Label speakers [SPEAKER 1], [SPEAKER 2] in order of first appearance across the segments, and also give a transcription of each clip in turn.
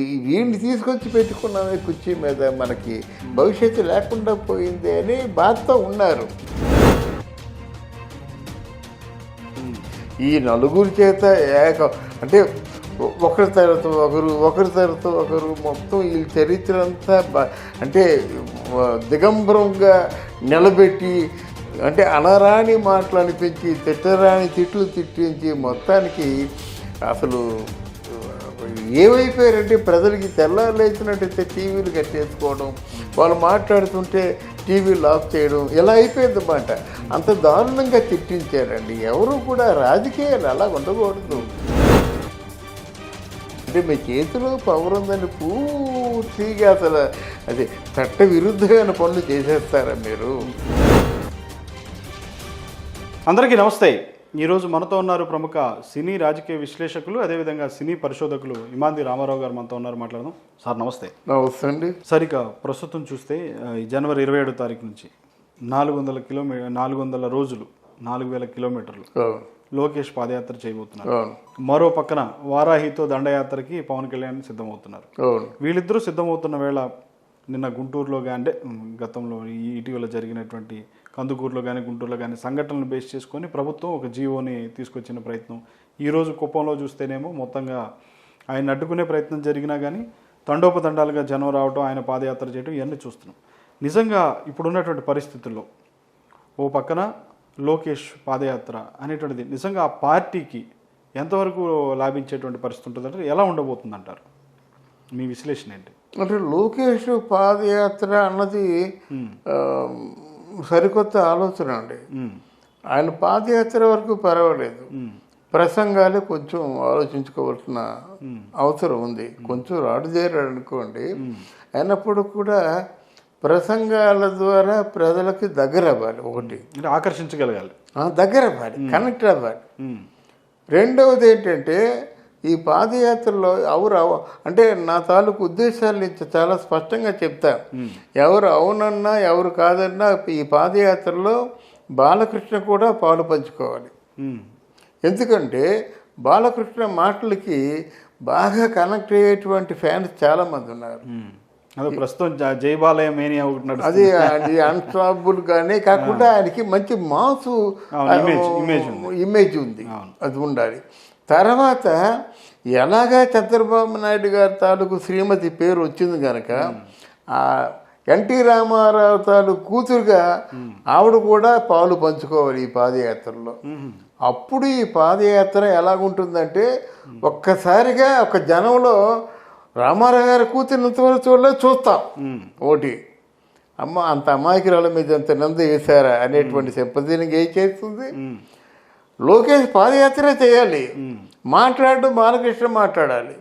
[SPEAKER 1] వీడిని తీసుకొచ్చి పెట్టుకున్నామే కుర్చీ మీద, మనకి భవిష్యత్తు లేకుండా పోయింది అని బాధతో ఉన్నారు. ఈ నలుగురి చేత అంటే ఒకరి తర్వాత ఒకరు మొత్తం ఈ చరిత్ర అంతా అంటే దిగంబరంగా నిలబెట్టి, అంటే అనరాని మాటలు అనిపించి, తిట్టరాని తిట్లు తిట్టించి, మొత్తానికి అసలు ఏమైపోయారంటే ప్రజలకి తెల్లారులేచినట్టయితే టీవీలు కట్టేసుకోవడం, వాళ్ళు మాట్లాడుతుంటే టీవీలు ఆఫ్ చేయడం, ఇలా అయిపోయింది అన్నమాట. అంత దారుణంగా తిట్టించారండి. ఎవరు కూడా రాజకీయాలు అలా ఉండకూడదు. అంటే మీ చేతిలో పవర్ ఉందని పూర్తిగా అసలు అది చట్ట విరుద్ధమైన పనులు చేసేస్తారా మీరు?
[SPEAKER 2] అందరికీ నమస్తే. ఈరోజు మనతో ఉన్నారు ప్రముఖ సినీ రాజకీయ విశ్లేషకులు, అదేవిధంగా సినీ పరిశోధకులు ఇమాంది రామారావు గారు మనతో ఉన్నారు. మాట్లాడదాం. సార్ నమస్తే.
[SPEAKER 1] నమస్తే అండి.
[SPEAKER 2] సార్, ఇక ప్రస్తుతం చూస్తే జనవరి 27వ తారీఖు నుంచి 400 రోజులు 4000 కిలోమీటర్లు లోకేష్ పాదయాత్ర చేయబోతున్నారు. మరో పక్కన వారాహితో దండయాత్రకి పవన్ కళ్యాణ్ సిద్ధమవుతున్నారు. వీళ్ళిద్దరూ సిద్ధమవుతున్న వేళ నిన్న గుంటూరులో అంటే గతంలో ఇటీవల జరిగినటువంటి కందుకూరులో కానీ గుంటూరులో కానీ సంఘటనలు బేస్ చేసుకొని ప్రభుత్వం ఒక జీవోని తీసుకొచ్చిన ప్రయత్నం. ఈరోజు కుప్పంలో చూస్తేనేమో మొత్తంగా ఆయన అడ్డుకునే ప్రయత్నం జరిగినా కానీ తండోపతండాలుగా జనం రావడం, ఆయన పాదయాత్ర చేయడం, ఇవన్నీ చూస్తున్నాం. నిజంగా ఇప్పుడున్నటువంటి పరిస్థితుల్లో ఓ పక్కన లోకేష్ పాదయాత్ర అనేటువంటిది నిజంగా ఆ పార్టీకి ఎంతవరకు లాభించేటువంటి పరిస్థితి ఉంటుందంటే ఎలా ఉండబోతుంది అంటారు? మీ విశ్లేషణ ఏంటి?
[SPEAKER 1] అంటే లోకేష్ పాదయాత్ర అన్నది సరికొత్త ఆలోచన అండి. ఆయన పాదయాత్ర వరకు పర్వాలేదు, ప్రసంగాలే కొంచెం ఆలోచించుకోవాల్సిన అవసరం ఉంది. కొంచెం రాడుదేరాడు అనుకోండి, అయినప్పుడు కూడా ప్రసంగాల ద్వారా ప్రజలకి దగ్గర అవ్వాలి. ఒకటి
[SPEAKER 2] ఆకర్షించగలగాలి,
[SPEAKER 1] దగ్గర అవ్వాలి, కనెక్ట్ అవ్వాలి. రెండవది ఏంటంటే ఈ పాదయాత్రలో అంటే నా తాలూకు ఉద్దేశాలు నుంచి చాలా స్పష్టంగా చెప్తా. ఎవరు అవునన్నా ఎవరు కాదన్నా ఈ పాదయాత్రలో బాలకృష్ణ కూడా పాలు పంచుకోవాలి. ఎందుకంటే బాలకృష్ణ మాటలకి బాగా కనెక్ట్ అయ్యేటువంటి ఫ్యాన్స్ చాలామంది ఉన్నారు.
[SPEAKER 2] ప్రస్తుతం జై బాలయ్య మేనియా
[SPEAKER 1] అది అన్స్టాపబుల్ గానే కాకుండా ఆయనకి మంచి మాసు ఇమేజ్ ఉంది, అది ఉండాలి. తర్వాత ఎలాగా చంద్రబాబు నాయుడు గారి తాలూకు శ్రీమతి పేరు వచ్చింది కనుక ఎన్టీ రామారావు తాలూకు కూతురుగా ఆవిడ కూడా పాలు పంచుకోవాలి ఈ పాదయాత్రలో. అప్పుడు ఈ పాదయాత్ర ఎలాగుంటుందంటే ఒక్కసారిగా ఒక జనంలో రామారావు గారి కూతురు ఇంతవరకు చూడలేదు, చూస్తాం. ఒకటి అమ్మ అంత అమాయకురాల మీద ఎంత నంద వేశారా అనేటువంటి సింపతిని చేస్తుంది. లోకేష్ పాదయాత్ర చేయాలి, మాట్లాడడం బాలకృష్ణ మాట్లాడాలి,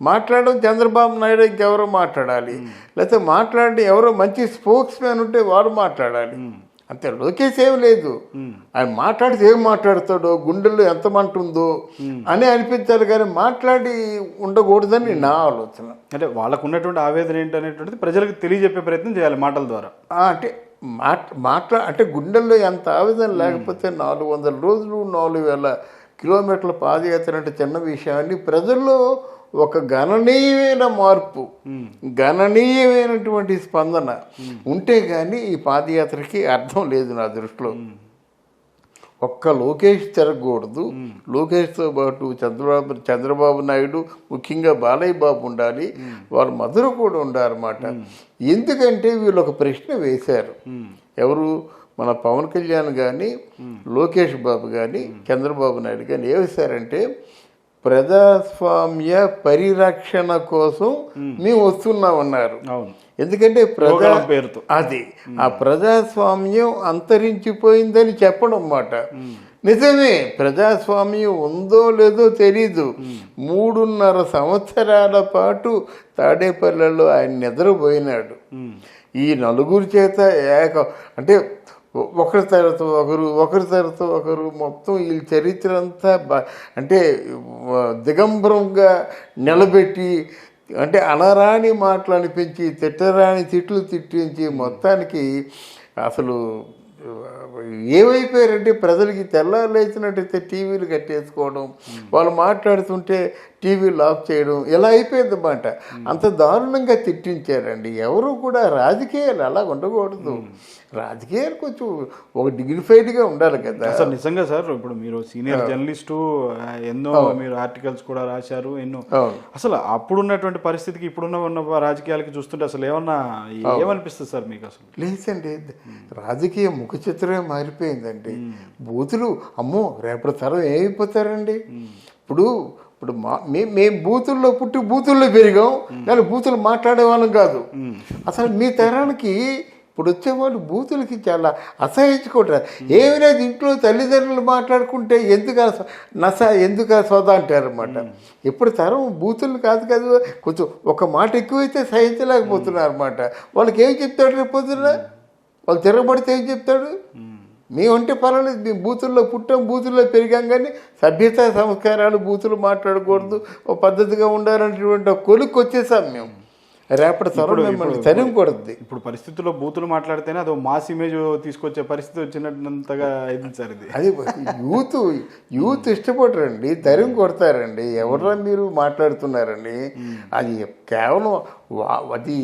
[SPEAKER 1] మాట్లాడడం చంద్రబాబు నాయుడు ఇంకెవరో మాట్లాడాలి, లేకపోతే మాట్లాడి ఎవరో మంచి స్పోక్స్ మ్యాన్ ఉంటే వారు మాట్లాడాలి. అంతే, లోకేష్ ఏం లేదు. ఆయన మాట్లాడితే ఏం మాట్లాడతాడో, గుండెల్లో ఎంత మంట ఉందో అని అనిపించాలి, కానీ మాట్లాడి ఉండకూడదని నా ఆలోచన.
[SPEAKER 2] అంటే వాళ్ళకు ఉన్నటువంటి ఆవేదన ఏంటనేటువంటిది ప్రజలకు తెలియజెప్పే ప్రయత్నం చేయాలి మాటల ద్వారా.
[SPEAKER 1] అంటే అంటే గుండెల్లో ఎంత ఆవేదన లేకపోతే 400 రోజులు 4000 కిలోమీటర్ల పాదయాత్ర అంటే చిన్న విషయాన్ని ప్రజల్లో ఒక గణనీయమైన మార్పు, గణనీయమైనటువంటి స్పందన ఉంటే కానీ ఈ పాదయాత్రకి అర్థం లేదు నా దృష్టిలో. ఒక్క లోకేష్ తిరగకూడదు, లోకేష్తో పాటు చంద్రబాబు నాయుడు, ముఖ్యంగా బాలయ్య బాబు ఉండాలి, వాళ్ళ మధుర కూడా ఉండాలన్నమాట. ఎందుకంటే వీళ్ళు ఒక ప్రశ్న వేశారు, ఎవరు మన పవన్ కళ్యాణ్ కానీ లోకేష్ బాబు కానీ చంద్రబాబు నాయుడు కానీ ఏమేశారంటే ప్రజాస్వామ్య పరిరక్షణ కోసం మేము వస్తున్నామన్నారు. ఎందుకంటే అది ఆ ప్రజాస్వామ్యం అంతరించిపోయిందని చెప్పడం అన్నమాట. నిజమే, ప్రజాస్వామ్యం ఉందో లేదో తెలీదు. 3.5 సంవత్సరాల పాటు తాడేపల్లిలో ఆయన నిద్రపోయినాడు. ఈ నలుగురి చేత అంటే ఒకరి తర్వాత ఒకరు మొత్తం ఈ చరిత్ర అంతా అంటే దిగంబరంగా నిలబెట్టి, అంటే అనరాని మాటలు అనిపించి, తిట్టరాని తిట్లు తిట్టించి, మొత్తానికి అసలు ఏమైపోయారంటే ప్రజలకి తెల్లారు లేచినట్టయితే టీవీలు కట్టేసుకోవడం, వాళ్ళు మాట్లాడుతుంటే టీవీలు ఆఫ్ చేయడం, ఇలా అయిపోయిందన్నమాట. అంత దారుణంగా తిట్టించారండి. ఎవరు కూడా రాజకీయాలు అలా ఉండకూడదు. రాజకీయాలు కొంచెం ఒక డిగ్నిఫైడ్గా ఉండాలి కదా.
[SPEAKER 2] అసలు నిజంగా సార్, ఇప్పుడు మీరు సీనియర్ జర్నలిస్టు, ఎన్నో మీరు ఆర్టికల్స్ కూడా రాశారు, ఎన్నో. అసలు అప్పుడున్నటువంటి పరిస్థితికి ఇప్పుడున్న రాజకీయాలకి చూస్తుంటే అసలు ఏమనిపిస్తుంది సార్ మీకు? అసలు
[SPEAKER 1] లేదండి, రాజకీయ ముఖ చిత్రమే మారిపోయిందండి. బూతులు అమ్మో రేపటి తరం ఏమైపోతారండి. ఇప్పుడు మేము బూతుల్లో పుట్టి బూతుల్లో పెరిగాం, కానీ బూతులు మాట్లాడేవాళ్ళం కాదు. అసలు మీ తరానికి ఇప్పుడు వచ్చేవాళ్ళు బూతులకి చాలా అసహించుకుంటారు. ఏమి లేదు, ఇంట్లో తల్లిదండ్రులు మాట్లాడుకుంటే ఎందుకు సోదా అంటారన్నమాట. ఇప్పుడు తరం బూతులు కాదు కదా, కొంచెం ఒక మాట ఎక్కువైతే సహించలేకపోతున్నారు అన్నమాట. వాళ్ళకి ఏం చెప్తాడు రేపు పొద్దున? వాళ్ళు తిరగబడితే ఏం చెప్తాడు? మేమంటే పర్వాలేదు, మేము బూతుల్లో పుట్టాం, బూతుల్లో పెరిగాం, కానీ సభ్యత సంస్కారాలు, బూతులు మాట్లాడకూడదు, ఒక పద్ధతిగా ఉండాలనేటువంటి కొలుక్కి వచ్చేసాం మేము. రేపటి తరం మిమ్మల్ని తరిమికూడదు.
[SPEAKER 2] ఇప్పుడు పరిస్థితుల్లో బూతులు మాట్లాడితేనే అది మాస్ ఇమేజ్ తీసుకొచ్చే పరిస్థితి వచ్చినట్టుగా అయింది సార్. ఇది
[SPEAKER 1] అది యూత్ ఇష్టపడరండి, తరిమి కొడతారండి. ఎవరా మీరు మాట్లాడుతున్నారండి? అది కేవలం అది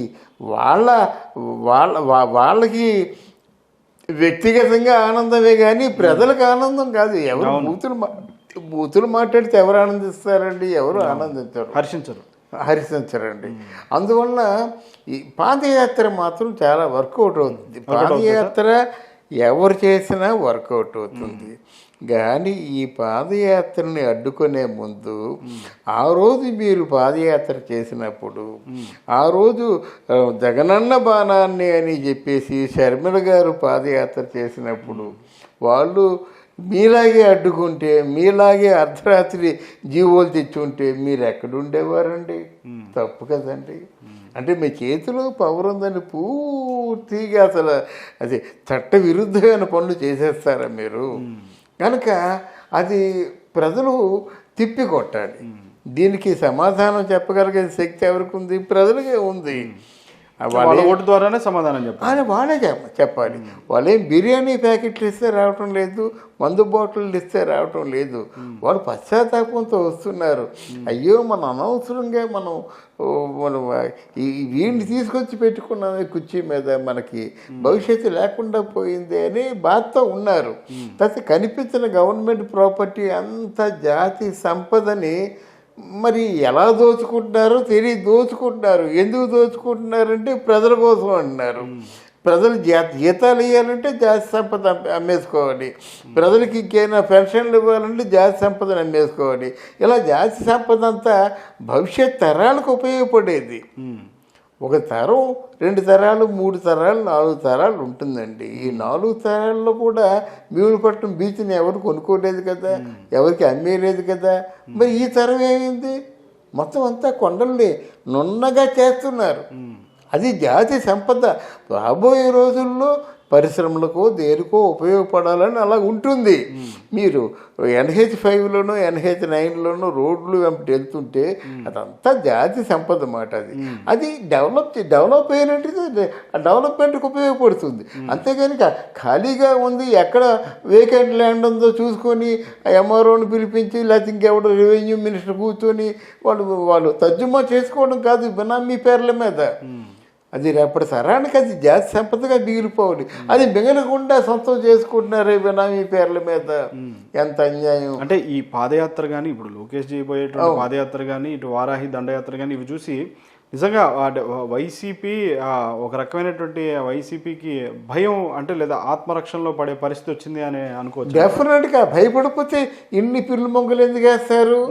[SPEAKER 1] వాళ్ళకి వ్యక్తిగతంగా ఆనందమే కానీ ప్రజలకు ఆనందం కాదు. ఎవరు బూతులు మాట్లాడితే ఎవరు ఆనందిస్తారండి? ఎవరు ఆనందించరు, హర్షించరండి. అందువల్ల ఈ పాదయాత్ర మాత్రం చాలా వర్కౌట్ అవుతుంది. పాదయాత్ర ఎవరు చేసినా వర్కౌట్ అవుతుంది. కానీ ఈ పాదయాత్రని అడ్డుకునే ముందు ఆ రోజు మీరు పాదయాత్ర చేసినప్పుడు, ఆ రోజు జగనన్న బాణాన్ని అని చెప్పేసి షర్మిల గారు పాదయాత్ర చేసినప్పుడు వాళ్ళు మీలాగే అడ్డుకుంటే, మీలాగే అర్ధరాత్రి జీవోలు తెచ్చుంటే మీరు ఎక్కడుండేవారండి? తప్పు కదండి. అంటే మీ చేతిలో పవర్ ఉందని పూర్తిగా అసలు అది చట్ట విరుద్ధమైన పనులు చేసేస్తారా మీరు? కనుక అది ప్రజలు తిప్పికొట్టాలి. దీనికి సమాధానం చెప్పగలిగే శక్తి ఎవరికి ఉంది? ప్రజలకే ఉంది.
[SPEAKER 2] వాళ్ళ ఓటు ద్వారానే సమాధానం చెప్పాలి.
[SPEAKER 1] వాళ్ళే చెప్పాలి. వాళ్ళేం బిర్యానీ ప్యాకెట్లు ఇస్తే రావటం లేదు, మందు బాటిళ్ళు ఇస్తే రావటం లేదు. వాళ్ళు పశ్చాత్తాపంతో వస్తున్నారు. అయ్యో మనం అనవసరంగా మనం వీడిని తీసుకొచ్చి పెట్టుకున్నామే కుర్చీ మీద, మనకి భవిష్యత్తు లేకుండా పోయింది అని బాధతో ఉన్నారు. తర్వాత కనిపించిన గవర్నమెంట్ ప్రాపర్టీ అంత జాతి సంపదని మరి ఎలా దోచుకుంటున్నారో తెలియదు. దోచుకుంటున్నారు. ఎందుకు దోచుకుంటున్నారంటే ప్రజల కోసం అంటున్నారు. ప్రజలు జీతాలు ఇవ్వాలంటే జాతి సంపద అమ్మేసుకోవాలి, ప్రజలకి ఇంకేమైనా పెన్షన్లు ఇవ్వాలంటే జాతి సంపదను అమ్మేసుకోవాలి. ఇలా జాతి సంపద అంతా భవిష్యత్ తరాలకు ఉపయోగపడేది. ఒక తరం, 2 తరాలు, 3 తరాలు, 4 తరాలు ఉంటుందండి. ఈ 4 తరాల్లో కూడా భీములపట్నం బీచ్ని ఎవరు కొనుక్కోలేదు కదా, ఎవరికి అమ్మేయలేదు కదా. మరి ఈ తరం ఏమైంది? మొత్తం అంతా కొండల్ని నున్నగా చేస్తున్నారు. అది జాతి సంపద. రాబోయే రోజుల్లో పరిశ్రమలకో దేనికో ఉపయోగపడాలని అలా ఉంటుంది. మీరు NH5లోనో NH9లోనో రోడ్లు వెంపటి వెళ్తుంటే అదంతా జాతి సంపద అన్నమాట. అది డెవలప్ అయినట్టు డెవలప్మెంట్కి ఉపయోగపడుతుంది. అంతేగాని ఖాళీగా ఉంది, ఎక్కడ వేకెంట్ ల్యాండ్ ఉందో చూసుకొని MROని పిలిపించి, లేకపోతే ఇంకెవడో రెవెన్యూ మినిస్టర్ కూర్చొని వాళ్ళు తర్జుమా చేసుకోవడం కాదు బినామీ పేర్ల మీద. అది రేపటి తరానికి అది జాతి సంపదగా మిగిలిపోవాలి. అది మిగలకుండా సొంతం చేసుకుంటున్నారు బినామీ పేర్ల మీద. ఎంత అన్యాయం.
[SPEAKER 2] అంటే ఈ పాదయాత్ర కానీ, ఇప్పుడు లోకేష్ చేయబోయేటువంటి పాదయాత్ర కానీ, ఇటు వారాహి దండయాత్ర కానీ, ఇవి చూసి నిజంగా వైసీపీ ఒక రకమైనటువంటి వైసీపీకి భయం అంటే లేదా ఆత్మరక్షణలో పడే పరిస్థితి వచ్చింది అని అనుకోవచ్చు.
[SPEAKER 1] డెఫినెట్గా భయపడిపోతే ఇన్ని పిల్లు మొగ్గలు ఎందుకు వేస్తారు?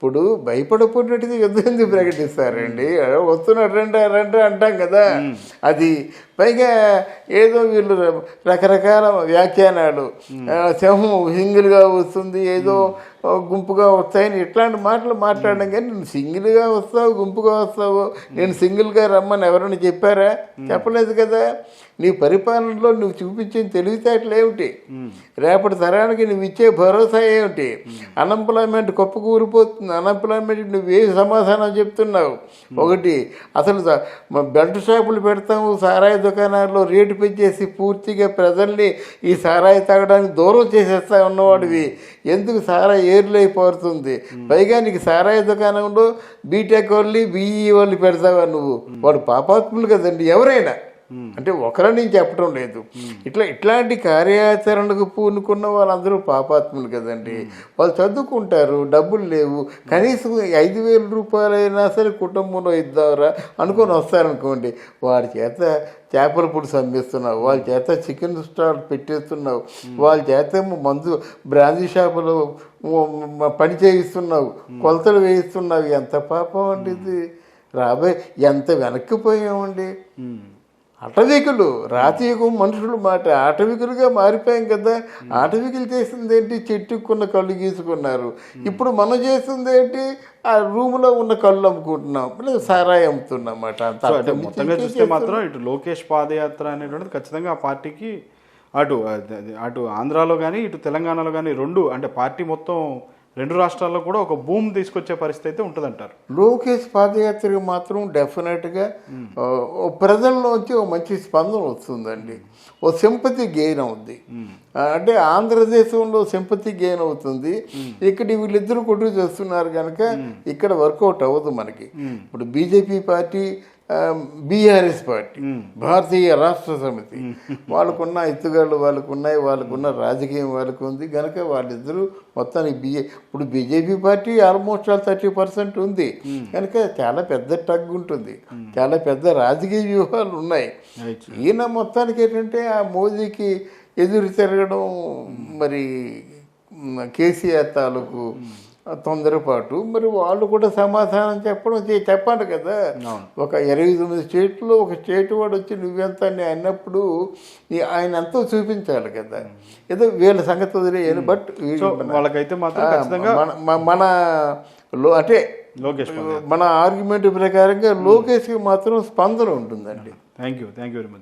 [SPEAKER 1] ఇప్పుడు భయపడపోయినట్టుగా యుద్ధం ఎందుకు ప్రకటిస్తారండి? వస్తున్నారు రండి అంటాం కదా. అది పైగా ఏదో వీళ్ళు రకరకాల వ్యాఖ్యానాలు, సింహం సింగిల్గా వస్తుంది, ఏదో గుంపుగా వస్తాయని ఇట్లాంటి మాటలు మాట్లాడడం కానీ నేను సింగిల్గా వస్తావు గుంపుగా వస్తావు నేను సింగిల్గా రమ్మని ఎవరైనా చెప్పారా? చెప్పలేదు కదా. నీ పరిపాలనలో నువ్వు చూపించిన తెలివితేటలు ఏమిటి? రేపటి తరానికి నువ్వు ఇచ్చే భరోసా ఏమిటి? అన్ఎంప్లాయ్మెంట్ కుప్పకూరిపోతుంది. అన్ఎంప్లాయ్మెంట్ నువ్వే సమాధానం చెప్తున్నావు? ఒకటి అసలు బెల్ట్ షాపులు పెడతాము, సారాయి దుకాణాల్లో రేటు పెంచేసి పూర్తిగా ప్రజల్ని ఈ సారాయి తాగడానికి దూరం చేసేస్తా ఉన్నవాడివి. ఎందుకు సారాయి ఏర్లైపోతుంది? పైగా నీకు సారాయి దుకాణంలో బీటెక్ వాళ్ళు బీఈ వాళ్ళు పెడతావా నువ్వు? వాడు పాపాత్ములు కదండి ఎవరైనా. అంటే ఒకరని చెప్పడం లేదు. ఇట్లాంటి కార్యాచరణకు పూనుకున్న వాళ్ళందరూ పాపాత్ములు కదండి. వాళ్ళు చదువుకుంటారు, డబ్బులు లేవు, కనీసం 5,000 రూపాయలైనా సరే కుటుంబంలో ఇద్దామరా అనుకొని వస్తారనుకోండి. వాడి చేత చేపల పులుసు అమ్మిస్తున్నావు, వాళ్ళ చేత చికెన్ స్టాల్ పెట్టేస్తున్నావు, వాళ్ళ చేత మందు బ్రాందీ షాపులో పని చేయిస్తున్నావు, కొలతలు వేయిస్తున్నావు. ఎంత పాపం అండి ఇది. రాబోయే ఎంత వెనక్కిపోయామండి. అటవికులు రాతీయుగం మనుషులు మాట ఆటవికులుగా మారిపోయాం కదా. ఆటవికులు చేసింది ఏంటి? చెట్టుకున్న కళ్ళు గీసుకున్నారు. ఇప్పుడు మనం చేసింది ఏంటి? ఆ రూమ్లో ఉన్న కళ్ళు అమ్ముకుంటున్నాం, లేదా సారాయి అమ్ముతున్నాం అన్నమాట.
[SPEAKER 2] మొత్తంగా చూస్తే మాత్రం ఇటు లోకేష్ పాదయాత్ర అనేటువంటిది ఖచ్చితంగా ఆ పార్టీకి అటు ఆంధ్రాలో కానీ ఇటు తెలంగాణలో కానీ రెండు అంటే పార్టీ మొత్తం 2 రాష్ట్రాల్లో కూడా ఒక భూమి తీసుకొచ్చే పరిస్థితి అయితే ఉంటుందంటారు.
[SPEAKER 1] లోకేష్ పాదయాత్రకు మాత్రం డెఫినెట్గా ప్రజల్లోంచి ఒక మంచి స్పందన వస్తుందండి. ఓ సింపతి గెయిన్ అవుద్ది. అంటే ఆంధ్రదేశంలో సింపతి గెయిన్ అవుతుంది. ఇక్కడ వీళ్ళిద్దరు కొట్టుకు చేస్తున్నారు కనుక ఇక్కడ వర్కౌట్ అవ్వదు మనకి. ఇప్పుడు బీజేపీ పార్టీ, బీఆర్ఎస్ పార్టీ, భారతీయ రాష్ట్ర సమితి, వాళ్ళకున్న ఎత్తుగాళ్ళు వాళ్ళకున్నాయి, వాళ్ళకున్న రాజకీయం వాళ్ళకు ఉంది కనుక వాళ్ళిద్దరూ మొత్తానికి ఇప్పుడు బీజేపీ పార్టీ ఆల్మోస్ట్ 30% ఉంది కనుక చాలా పెద్ద టగ్ ఉంటుంది, చాలా పెద్ద రాజకీయ వ్యూహాలు ఉన్నాయి. ఈయన మొత్తానికి ఏంటంటే ఆ మోదీకి ఎదురు తిరగడం, మరి కేసీఆర్ తాలూకు తొందరపాటు, మరి వాళ్ళు కూడా సమాధానం చెప్పాలి కదా. ఒక 29 స్టేట్లో ఒక స్టేట్ వాడు వచ్చి నువ్వెంత అని అన్నప్పుడు ఆయన ఎంతో చూపించాలి కదా. ఏదో వీళ్ళ సంగతి వదిలేయాలి. బట్
[SPEAKER 2] వాళ్ళకైతే
[SPEAKER 1] మన అంటే మన ఆర్గ్యుమెంట్ ప్రకారంగా లోకేష్కి మాత్రం స్పందన ఉంటుందండి.
[SPEAKER 2] Thank you very much.